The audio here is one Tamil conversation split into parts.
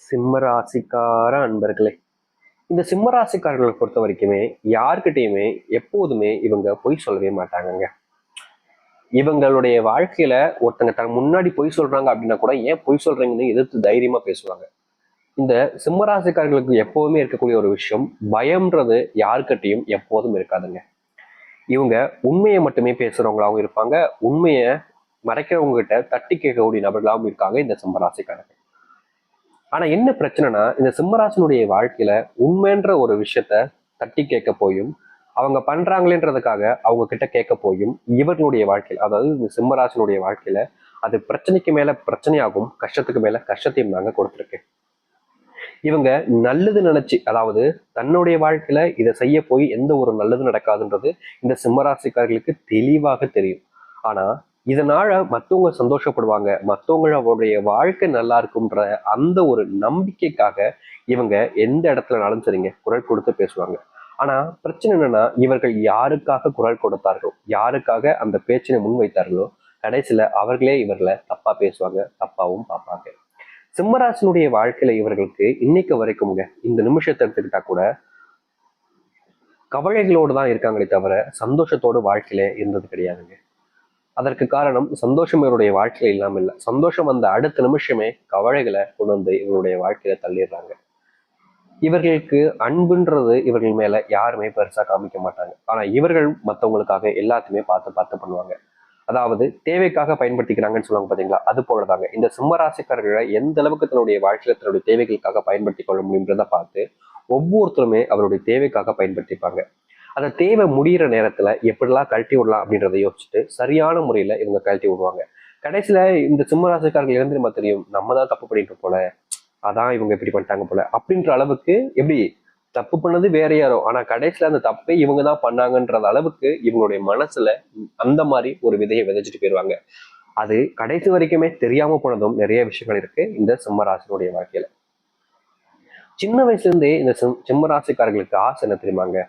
சிம்மராசிக்கார அன்பர்களே, இந்த சிம்மராசிக்காரர்களை பொறுத்த வரைக்குமே யாருக்கிட்டையுமே எப்போதுமே இவங்க பொய் சொல்லவே மாட்டாங்கங்க. இவங்களுடைய வாழ்க்கையில ஒருத்தங்க தன் முன்னாடி பொய் சொல்றாங்க அப்படின்னா கூட ஏன் பொய் சொல்றீங்கன்னு எதிர்த்து தைரியமா பேசுவாங்க. இந்த சிம்மராசிக்காரர்களுக்கு எப்போதுமே இருக்கக்கூடிய ஒரு விஷயம், பயம்ன்றது யாருக்கிட்டையும் எப்போதும் இருக்காதுங்க. இவங்க உண்மையை மட்டுமே பேசுறவங்களாகவும் இருப்பாங்க, உண்மையை மறைக்கிறவங்க கிட்ட தட்டி கேட்கக்கூடிய நபர்களாகவும் இருக்காங்க இந்த சிம்மராசிக்காரர்கள். ஆனா என்ன பிரச்சனைனா, இந்த சிம்மராசனுடைய வாழ்க்கையில உண்மைன்ற ஒரு விஷயத்த தட்டி கேட்க போயும், அவங்க பண்றாங்களேன்றதுக்காக அவங்க கிட்ட கேட்க போயும், இவர்களுடைய வாழ்க்கையில, அதாவது இந்த சிம்மராசனுடைய வாழ்க்கையில அது பிரச்சனைக்கு மேல பிரச்சனையாகும், கஷ்டத்துக்கு மேல கஷ்டத்தையும் நாங்க கொடுத்துருக்கு. இவங்க நல்லது நினைச்சு, அதாவது தன்னுடைய வாழ்க்கையில இதை செய்ய போய் எந்த ஒரு நல்லது நடக்காதுன்றது இந்த சிம்மராசிக்காரர்களுக்கு தெளிவாக தெரியும். ஆனா இதனால மற்றவங்க சந்தோஷப்படுவாங்க, மற்றவங்களுடைய வாழ்க்கை நல்லா இருக்கும்ன்ற அந்த ஒரு நம்பிக்கைக்காக இவங்க எந்த இடத்துலனாலும் சரிங்க குரல் கொடுத்து பேசுவாங்க. ஆனா பிரச்சனை என்னன்னா, இவர்கள் யாருக்காக குரல் கொடுத்தார்களோ, யாருக்காக அந்த பேச்சினை முன்வைத்தார்களோ, கடைசியில அவர்களே இவர்களை தப்பா பேசுவாங்க, தப்பாவும் பார்ப்பாங்க. சிம்மராசனுடைய வாழ்க்கையில இவர்களுக்கு இன்னைக்கு வரைக்கும்ங்க, இந்த நிமிஷத்தை எடுத்துக்கிட்டா கூட கவலைகளோடு தான் இருக்காங்களே தவிர சந்தோஷத்தோடு வாழ்க்கையில இருந்தது கிடையாதுங்க. அதற்கு காரணம் சந்தோஷம் இவருடைய வாழ்க்கையில இல்லாம இல்லை, சந்தோஷம் வந்த அடுத்த நிமிஷமே கவலைகளை கொண்டு வந்து இவருடைய வாழ்க்கையில தள்ளிடுறாங்க. இவர்களுக்கு அன்புன்றது இவர்கள் மேல யாருமே பெருசா காமிக்க மாட்டாங்க. ஆனா இவர்கள் மற்றவங்களுக்காக எல்லாத்தையுமே பார்த்து பார்த்து பண்ணுவாங்க. அதாவது தேவைக்காக பயன்படுத்திக்கிறாங்கன்னு சொல்லுவாங்க பாத்தீங்களா, அது போலதாங்க இந்த சிம்மராசிக்காரர்களை எந்த அளவுக்கு தன்னுடைய வாழ்க்கையில தன்னுடைய தேவைகளுக்காக பயன்படுத்திக் கொள்ள முடியுன்றதை பார்த்து ஒவ்வொருத்தருமே அவருடைய தேவைக்காக பயன்படுத்திப்பாங்க. அந்த தேவை முடிகிற நேரத்துல எப்படிலாம் கழட்டி விடலாம் அப்படின்றத யோசிச்சுட்டு சரியான முறையில இவங்க கழட்டி விடுவாங்க. கடைசியில இந்த சிம்மராசிக்காரர்கள் இருந்து நம்ம தெரியும், நம்ம தான் தப்பு பண்ணிட்டு போல, அதான் இவங்க இப்படி பண்ணிட்டாங்க போல அப்படின்ற அளவுக்கு, எப்படி தப்பு பண்ணது வேற யாரோ, ஆனா கடைசியில அந்த தப்பை இவங்க தான் பண்ணாங்கன்றது அளவுக்கு இவங்களுடைய மனசுல அந்த மாதிரி ஒரு விதையை விதைச்சிட்டு போயிடுவாங்க. அது கடைசி வரைக்குமே தெரியாம போனதும் நிறைய விஷயங்கள் இருக்கு இந்த சிம்மராசினுடைய வாழ்க்கையில. சின்ன வயசுல இருந்தே இந்த சிம்மராசிக்காரர்களுக்கு ஆசை என்ன தெரியுமாங்க,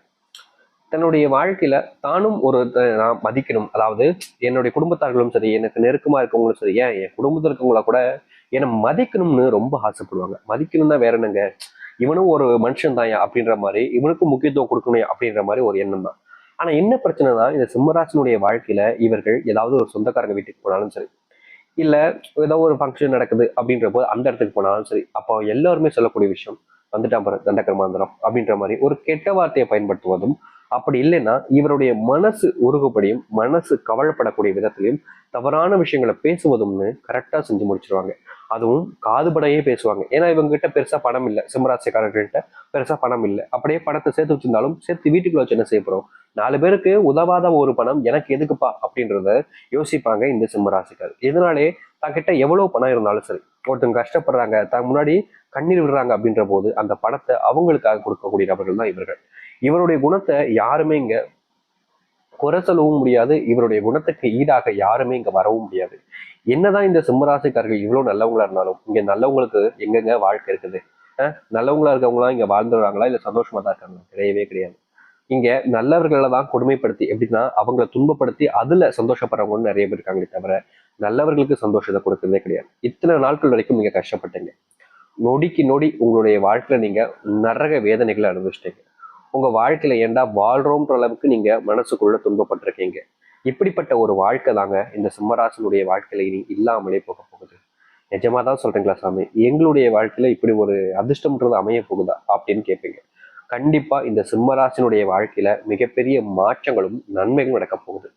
தன்னுடைய வாழ்க்கையில தானும் ஒரு நான் மதிக்கணும், அதாவது என்னுடைய குடும்பத்தார்களும் சரி, எனக்கு நெருக்கமா இருக்கவங்களும் சரி, ஏன் என் குடும்பத்தில் இருக்கவங்கள கூட என்னை மதிக்கணும்னு ரொம்ப ஆசைப்படுவாங்க. மதிக்கணும்னா வேற என்னங்க, இவனும் ஒரு மனுஷன் தான் அப்படின்ற மாதிரி, இவனுக்கும் முக்கியத்துவம் கொடுக்கணும் அப்படின்ற மாதிரி ஒரு எண்ணம் தான். ஆனா என்ன பிரச்சனைனா, இந்த சிம்மராசனுடைய வாழ்க்கையில இவர்கள் ஏதாவது ஒரு சொந்தக்காரங்க வீட்டுக்கு போனாலும் சரி, இல்ல ஏதோ ஒரு ஃபங்க்ஷன் நடக்குது அப்படின்ற போது அந்த இடத்துக்கு போனாலும் சரி, அப்போ எல்லாருமே சொல்லக்கூடிய விஷயம், வந்துட்டா பாரு தண்டகர்மாந்திரம் அப்படின்ற மாதிரி ஒரு கெட்ட வார்த்தையை பயன்படுத்துவதும், அப்படி இல்லைன்னா இவருடைய மனசு உருகுபடியும் மனசு கவலைப்படக்கூடிய விதத்திலையும் தவறான விஷயங்களை பேசுவதும்னு கரெக்டா செஞ்சு முடிச்சிருவாங்க. அதுவும் காதுபடையே பேசுவாங்க. ஏன்னா இவங்க கிட்ட பெருசா பணம் இல்லை, சிம்மராசிக்காரர்கள்ட்ட பெருசா பணம் இல்லை. அப்படியே பணத்தை சேர்த்து வச்சிருந்தாலும் சேர்த்து வீட்டுக்குள்ள வச்சு என்ன செய்ய போறோம், 4 பேருக்கு உதவாத ஒரு பணம் எனக்கு எதுக்குப்பா அப்படின்றத யோசிப்பாங்க இந்த சிம்மராசிக்காரர். இதனாலே தங்கிட்ட எவ்வளவு பணம் இருந்தாலும் சரி, ஒருத்தவங்க கஷ்டப்படுறாங்க, தன் முன்னாடி கண்ணீர் விடுறாங்க அப்படின்ற போது அந்த பணத்தை அவங்களுக்காக கொடுக்கக்கூடிய நபர்கள் தான் இவர்கள். இவருடைய குணத்தை யாருமே இங்க குறை சொல்லவும் முடியாது, இவருடைய குணத்துக்கு ஈடாக யாருமே இங்க வரவும் முடியாது. என்னதான் இந்த சிம்மராசிக்காரர்கள் இவ்வளவு நல்லவங்களா இருந்தாலும் இங்க நல்லவங்களுக்கு எங்கெங்க வாழ்க்கை இருக்குது? நல்லவங்களா இருக்கவங்களாம் இங்க வாழ்ந்துடுறாங்களா, இல்ல சந்தோஷமா தான் இருக்காங்களா? கிடையவே கிடையாது. இங்க நல்லவர்களை தான் கொடுமைப்படுத்தி, எப்படின்னா அவங்களை துன்பப்படுத்தி அதுல சந்தோஷப்படுறவங்க நிறைய பேர் இருக்காங்களே தவிர நல்லவர்களுக்கு சந்தோஷத்தை கொடுக்கறதே கிடையாது. இத்தனை நாட்கள் வரைக்கும் நீங்க கஷ்டப்பட்டீங்க, நொடிக்கு நொடி உங்களுடைய வாழ்க்கையில நீங்க நரக வேதனைகளை அனுபவிச்சிட்டீங்க. உங்க வாழ்க்கையில ஏண்டா வாழ்றோம்ன்ற அளவுக்கு நீங்க மனசுக்குள்ள துன்பப்பட்டிருக்கீங்க. இப்படிப்பட்ட ஒரு வாழ்க்கை தாங்க இந்த சிம்மராசனுடைய வாழ்க்கையில இனி இல்லாமலே போக போகுது. நிஜமா தான் சொல்றீங்களா சாமி, எங்களுடைய வாழ்க்கையில இப்படி ஒரு அதிர்ஷ்டம்ன்றது அமைய போகுதா அப்படின்னு கேட்பீங்க. கண்டிப்பா இந்த சிம்மராசினுடைய வாழ்க்கையில மிகப்பெரிய மாற்றங்களும் நன்மைகளும் நடக்க போகுது.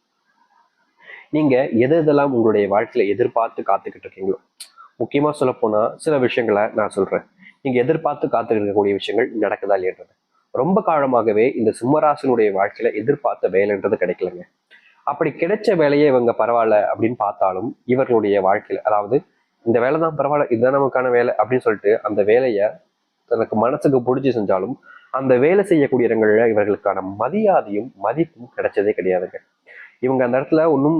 நீங்க எதெல்லாம் உங்களுடைய வாழ்க்கையில எதிர்பார்த்து காத்துக்கிட்டு இருக்கீங்களோ, முக்கியமா சொல்ல போனா சில விஷயங்களை நான் சொல்றேன். நீங்க எதிர்பார்த்து காத்துக்கிட்டு இருக்கக்கூடிய விஷயங்கள் நடக்குதா இல்லையன்றது. ரொம்ப காலமாகவே இந்த சிம்மராசினுடைய வாழ்க்கையில எதிர்பார்த்த வேலைன்றது கிடைக்கலங்க. அப்படி கிடைச்ச வேலையை இவங்க பரவாயில்ல அப்படின்னு பார்த்தாலும் இவர்களுடைய வாழ்க்கையில, அதாவது இந்த வேலை தான் பரவாயில்ல, இதுதான் நமக்கான வேலை அப்படின்னு சொல்லிட்டு அந்த வேலையை தனக்கு மனசுக்கு பிடிச்சி செஞ்சாலும் அந்த வேலை செய்யக்கூடிய இடங்கள்ல இவர்களுக்கான மரியாதையும் மதிப்பும் கிடைச்சதே கிடையாதுங்க. இவங்க அந்த இடத்துல ஒன்றும்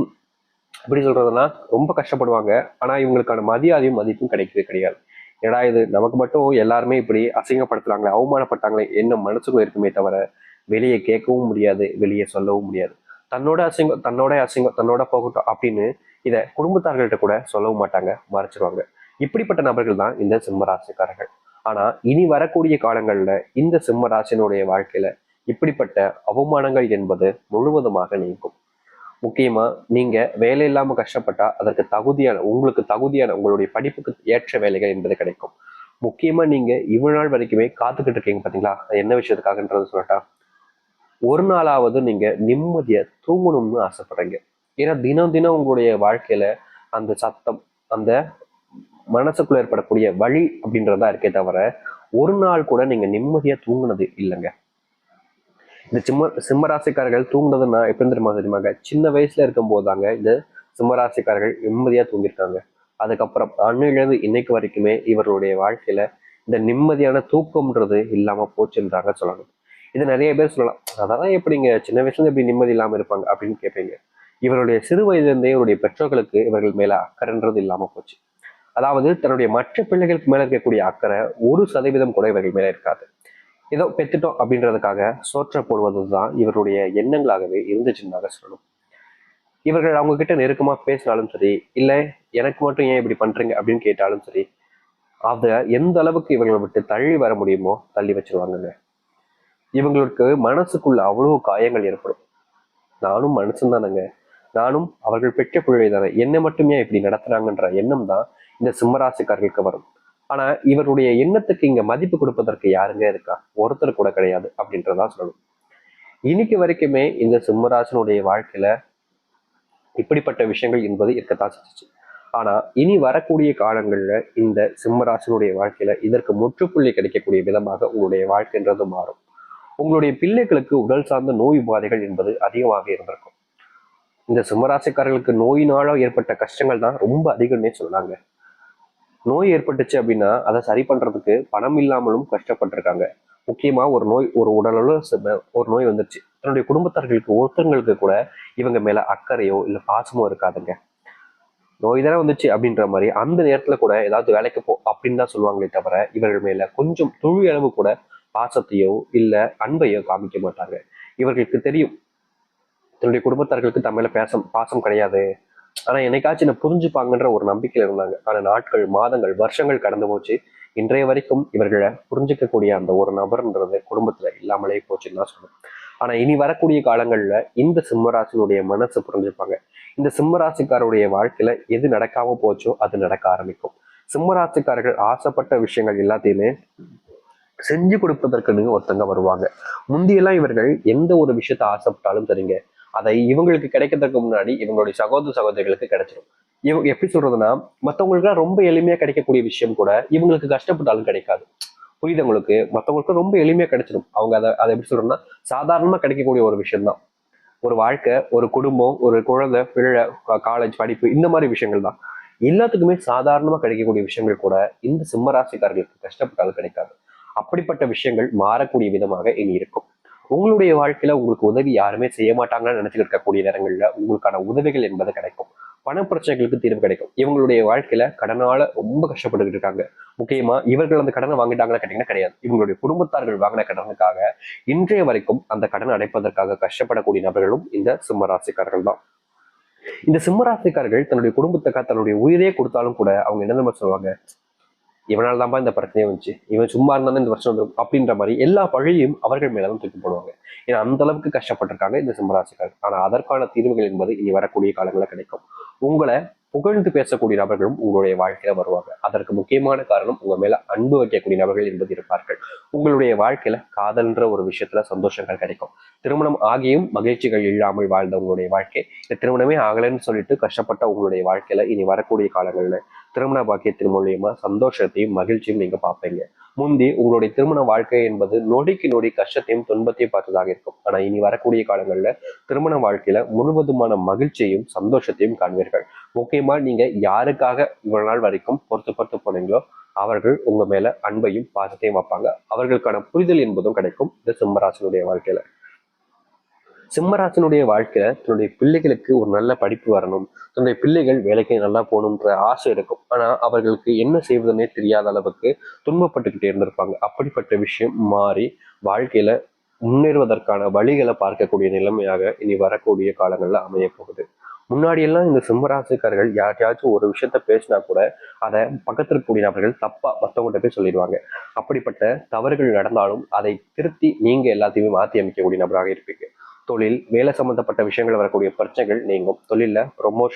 எப்படி சொல்றதுன்னா ரொம்ப கஷ்டப்படுவாங்க. ஆனா இவங்களுக்கான மரியாதையும் மதிப்பும் கிடைக்கவே கிடையாது. ஏடா இது நமக்கு மட்டும் எல்லாருமே இப்படி அசிங்கப்படுத்துறாங்களே, அவமானப்பட்டாங்களே என்ன மனசுக்கும் இருக்குமே தவிர வெளியே கேட்கவும் முடியாது, வெளியே சொல்லவும் முடியாது. தன்னோட அசிங்கம் தன்னோட அசிங்கம் தன்னோட போகட்டும் அப்படின்னு இதை குடும்பத்தார்கள்ட்ட கூட சொல்லவும் மாட்டாங்க, மறைச்சிருவாங்க. இப்படிப்பட்ட நபர்கள் தான் இந்த சிம்மராசிக்காரர்கள். ஆனா இனி வரக்கூடிய காலங்கள்ல இந்த சிம்ம ராசினுடைய வாழ்க்கையில இப்படிப்பட்ட அவமானங்கள் என்பது முழுவதுமாக நீங்கும். முக்கியமா நீங்க வேலை இல்லாம கஷ்டப்பட்டா அதற்கு தகுதியான உங்களுடைய படிப்புக்கு ஏற்ற வேலைகள் என்பது கிடைக்கும். முக்கியமா நீங்க இவ்வளவு நாள் வரைக்குமே காத்துக்கிட்டு இருக்கீங்க பாத்தீங்களா, என்ன விஷயத்துக்காகன்றது சொல்லட்டா. ஒரு நாளாவது நீங்க நிம்மதியா தூங்கணும்னு ஆசைப்படுறீங்க. ஏன்னா தினம் தினம் உங்களுடைய வாழ்க்கையில அந்த சத்தம், அந்த மனசுக்குள்ள ஏற்படக்கூடிய வழி அப்படின்றதா இருக்கே தவிர ஒரு நாள் கூட நீங்க நிம்மதியா தூங்குனது இல்லைங்க. இந்த சிம்மராசிக்காரர்கள் தூங்குனதுன்னா எப்படி தெரியுமாங்க, சின்ன வயசுல இருக்கும் போதாங்க இந்த சிம்மராசிக்காரர்கள் நிம்மதியா தூங்கியிருக்காங்க. அதுக்கப்புறம் அன்னையிலிருந்து இன்னைக்கு வரைக்குமே இவர்களுடைய வாழ்க்கையில இந்த நிம்மதியான தூக்கம்ன்றது இல்லாம போச்சுன்றாங்க சொல்லணும். இது நிறைய பேர் சொல்லலாம், அதான் எப்படிங்க சின்ன வயசுல இருந்து எப்படி நிம்மதி இல்லாம இருப்பாங்க அப்படின்னு கேட்பீங்க. இவருடைய சிறு வயதிலிருந்தே இவருடைய பெற்றோர்களுக்கு இவர்கள் மேல அக்கறைன்றது இல்லாம போச்சு. அதாவது தன்னுடைய மற்ற பிள்ளைகளுக்கு மேல இருக்கக்கூடிய அக்கறை 1% கூட இவர்கள் மேல இருக்காது. ஏதோ பெத்துட்டோம் அப்படின்றதுக்காக சோற்ற போடுவதுதான் இவருடைய எண்ணங்களாகவே இருந்துச்சுன்னாக சொல்லணும். இவர்கள் அவங்க கிட்ட நெருக்கமா பேசினாலும் சரி, இல்ல எனக்கு மட்டும் ஏன் இப்படி பண்றீங்க அப்படின்னு கேட்டாலும் சரி, அத எந்த அளவுக்கு இவங்களை விட்டு தள்ளி வர முடியுமோ தள்ளி வச்சிருவாங்கங்க. இவங்களுக்கு மனசுக்குள்ள அவ்வளவு காயங்கள் ஏற்படும். நானும் மனுஷன் தானேங்க, நானும் அவர்கள் பெற்ற பிள்ளை தானே, என்னை மட்டும் ஏன் இப்படி நடத்துறாங்கன்ற எண்ணம் தான் இந்த சிம்மராசிக்காரர்களுக்கு வரும். ஆனா இவருடைய எண்ணத்துக்கு இங்க மதிப்பு கொடுப்பதற்கு யாருங்க இருக்கா, ஒருத்தர் கூட கிடையாது அப்படின்றதான் சொல்லணும். இன்னைக்கு வரைக்குமே இந்த சிம்மராசனுடைய வாழ்க்கையில இப்படிப்பட்ட விஷயங்கள் என்பது இருக்கத்தான் செஞ்சிச்சு. ஆனா இனி வரக்கூடிய காலங்கள்ல இந்த சிம்மராசனுடைய வாழ்க்கையில இதற்கு முற்றுப்புள்ளி கிடைக்கக்கூடிய விதமாக உங்களுடைய வாழ்க்கைன்றது மாறும். உங்களுடைய பிள்ளைகளுக்கு உடல் சார்ந்த நோய் உபாதைகள் என்பது அதிகமாக இருந்திருக்கும். இந்த சிம்மராசிக்காரர்களுக்கு நோயினால ஏற்பட்ட கஷ்டங்கள் தான் ரொம்ப அதிகம்னே சொன்னாங்க. நோய் ஏற்பட்டுச்சு அப்படின்னா அதை சரி பண்றதுக்கு பணம் இல்லாமலும் கஷ்டப்பட்டிருக்காங்க. முக்கியமா ஒரு உடலளவு ஒரு நோய் வந்துருச்சு, தன்னுடைய குடும்பத்தார்களுக்கு ஒருத்தங்களுக்கு கூட இவங்க மேல அக்கறையோ இல்ல பாசமோ இருக்காதுங்க. நோய் தானே வந்துச்சு அப்படின்ற மாதிரி அந்த நேரத்துல கூட ஏதாவது வேலைக்கு போ அப்படின்னு தான் சொல்லுவாங்களே தவிர இவர்கள் மேல கொஞ்சம் துளி அளவு கூட பாசத்தையோ இல்ல அன்பையோ காமிக்க மாட்டாங்க. இவர்களுக்கு தெரியும் தன்னுடைய குடும்பத்தார்களுக்கு தம்மையில பாசம் கிடையாது, ஆனா என்னைக்காச்சும் என்ன புரிஞ்சுப்பாங்கன்ற ஒரு நம்பிக்கையில இருந்தாங்க. ஆனா நாட்கள், மாதங்கள், வருஷங்கள் கடந்து போச்சு. இன்றைய வரைக்கும் இவர்களை புரிஞ்சுக்கக்கூடிய அந்த ஒரு நபர்ன்றது குடும்பத்துல இல்லாமலே போச்சுன்னு தான் சொல்லணும். ஆனா இனி வரக்கூடிய காலங்கள்ல இந்த சிம்மராசினுடைய மனசு புரிஞ்சுப்பாங்க. இந்த சிம்மராசிக்காரருடைய வாழ்க்கையில எது நடக்காம போச்சோ அது நடக்க ஆரம்பிக்கும். சிம்மராசிக்காரர்கள் ஆசைப்பட்ட விஷயங்கள் எல்லாத்தையுமே செஞ்சு கொடுப்பதற்குன்னு ஒருத்தங்க வருவாங்க. முந்தியெல்லாம் இவர்கள் எந்த ஒரு விஷயத்த ஆசைப்பட்டாலும் சரிங்க, அதை இவங்களுக்கு கிடைக்கிறதுக்கு முன்னாடி இவங்களுடைய சகோதரிகளுக்கு கிடைச்சிடும். இவங்க எப்படி சொல்றதுன்னா, மற்றவங்களுக்கு ரொம்ப எளிமையா கிடைக்கக்கூடிய விஷயம் கூட இவங்களுக்கு கஷ்டப்பட்டாலும் கிடைக்காது. புரியுதவங்களுக்கு மற்றவங்களுக்கு ரொம்ப எளிமையா கிடைச்சிடும். அவங்க அதை எப்படி சொல்றோம்னா சாதாரணமா கிடைக்கக்கூடிய ஒரு விஷயம் தான். ஒரு வாழ்க்கை, ஒரு குடும்பம், ஒரு குழந்தை, பிள்ளை, காலேஜ் படிப்பு, இந்த மாதிரி விஷயங்கள் தான் எல்லாத்துக்குமே சாதாரணமா கிடைக்கக்கூடிய விஷயங்கள் கூட இந்த சிம்மராசிக்காரர்களுக்கு கஷ்டப்பட்டாலும் கிடைக்காது. அப்படிப்பட்ட விஷயங்கள் மாறக்கூடிய விதமாக இனி இருக்கும். உங்களுடைய வாழ்க்கையில உங்களுக்கு உதவி யாருமே செய்ய மாட்டாங்கன்னு நினைச்சுட்டு இருக்கக்கூடிய நேரங்கள்ல உங்களுக்கான உதவிகள் என்பது கிடைக்கும். பண பிரச்சனைகளுக்கு தீர்வு கிடைக்கும். இவங்களுடைய வாழ்க்கையில கடனால ரொம்ப கஷ்டப்பட்டுக்கிட்டு இருக்காங்க. முக்கியமா இவர்கள் அந்த கடனை வாங்கிட்டாங்கன்னு கேட்டீங்கன்னா கிடையாது. இவங்களுடைய குடும்பத்தார்கள் வாங்கின கடனுக்காக இன்றைய வரைக்கும் அந்த கடன் அடைப்பதற்காக கஷ்டப்படக்கூடிய நபர்களும் இந்த சிம்மராசிக்காரர்கள் தான். இந்த சிம்மராசிக்காரர்கள் தன்னுடைய குடும்பத்துக்காக தன்னுடைய உயிரே கொடுத்தாலும் கூட அவங்க என்ன சொல்லுவாங்க, இவனால தான்ப்பா இந்த பிரச்சனையே வந்துச்சு, இவன் சும்மா இருந்தாலும் இந்த பிரச்சனை வந்துடும் அப்படின்ற மாதிரி எல்லா பழியும் அவர்கள் மேலதான் தூக்கி போடுவாங்க. ஏன்னா அந்த அளவுக்கு கஷ்டப்பட்டிருக்காங்க இந்த சிம்மராசிக்காரர்கள். ஆனா அதற்கான தீர்வுகள் என்பது இனி வரக்கூடிய காலங்களில் கிடைக்கும். உங்களை புகழ்ந்து பேசக்கூடிய நபர்களும் உங்களுடைய வாழ்க்கையில வருவாங்க. அதற்கு முக்கியமான காரணம் உங்க மேல அன்பு வைக்கக்கூடிய நபர்கள் என்பது இருப்பார்கள். உங்களுடைய வாழ்க்கையில காதல்ன்ற ஒரு விஷயத்துல சந்தோஷங்கள் கிடைக்கும். திருமணம் ஆகியும் மகிழ்ச்சிகள் இல்லாமல் வாழ்ந்த உங்களுடைய வாழ்க்கை, இந்த திருமணமே ஆகலைன்னு சொல்லிட்டு கஷ்டப்பட்ட உங்களுடைய வாழ்க்கையில இனி வரக்கூடிய காலங்கள்ல திருமண பாக்கியத்தின் மூலியமா சந்தோஷத்தையும் மகிழ்ச்சியும் நீங்க பார்ப்பீங்க. முந்தி உங்களுடைய திருமண வாழ்க்கை என்பது நொடிக்கு நொடி கஷ்டத்தையும் துன்பத்தையும் பார்த்ததாக இருக்கும். ஆனா இனி வரக்கூடிய காலங்கள்ல திருமண வாழ்க்கையில முழுவதுமான மகிழ்ச்சியையும் சந்தோஷத்தையும் காண்பீர்கள். முக்கியமா நீங்க யாருக்காக இவ்வளவு நாள் வரைக்கும் பொறுத்து போனீங்களோ அவர்கள் உங்க மேல அன்பையும் பாசத்தையும் வைப்பாங்க. அவர்களுக்கான புரிதல் என்பதும் கிடைக்கும் இந்த சிம்மராசனுடைய வாழ்க்கையில. சிம்மராசனுடைய வாழ்க்கையில தன்னுடைய பிள்ளைகளுக்கு ஒரு நல்ல படிப்பு வரணும், தன்னுடைய பிள்ளைகள் வேலைக்கு நல்லா போகணுன்ற ஆசை இருக்கும். ஆனா அவர்களுக்கு என்ன செய்வதுன்னே தெரியாத அளவுக்கு துன்பப்பட்டுக்கிட்டே இருந்திருப்பாங்க. அப்படிப்பட்ட விஷயம் மாறி வாழ்க்கையில முன்னேறுவதற்கான வழிகளை பார்க்கக்கூடிய நிலைமையாக இனி வரக்கூடிய காலங்கள்ல அமைய போகுது. முன்னாடி எல்லாம் இந்த சிம்மராசிக்காரர்கள் யார்ட்டையாச்சும் ஒரு விஷயத்த பேசினா கூட அதை பக்கத்தில் இருக்கக்கூடிய நபர்கள் தப்பா மற்றவங்கள்ட்ட போய் சொல்லிடுவாங்க. அப்படிப்பட்ட தவறுகள் நடந்தாலும் அதை திருத்தி நீங்க எல்லாத்தையுமே மாற்றி அமைக்கக்கூடிய நபராக இருப்பீங்க. தொழில், வேலை சம்பந்தப்பட்ட விஷயங்கள் வரக்கூடிய பிரச்சனைகள் நீங்கும். தொழில ப்ரொமோஷன்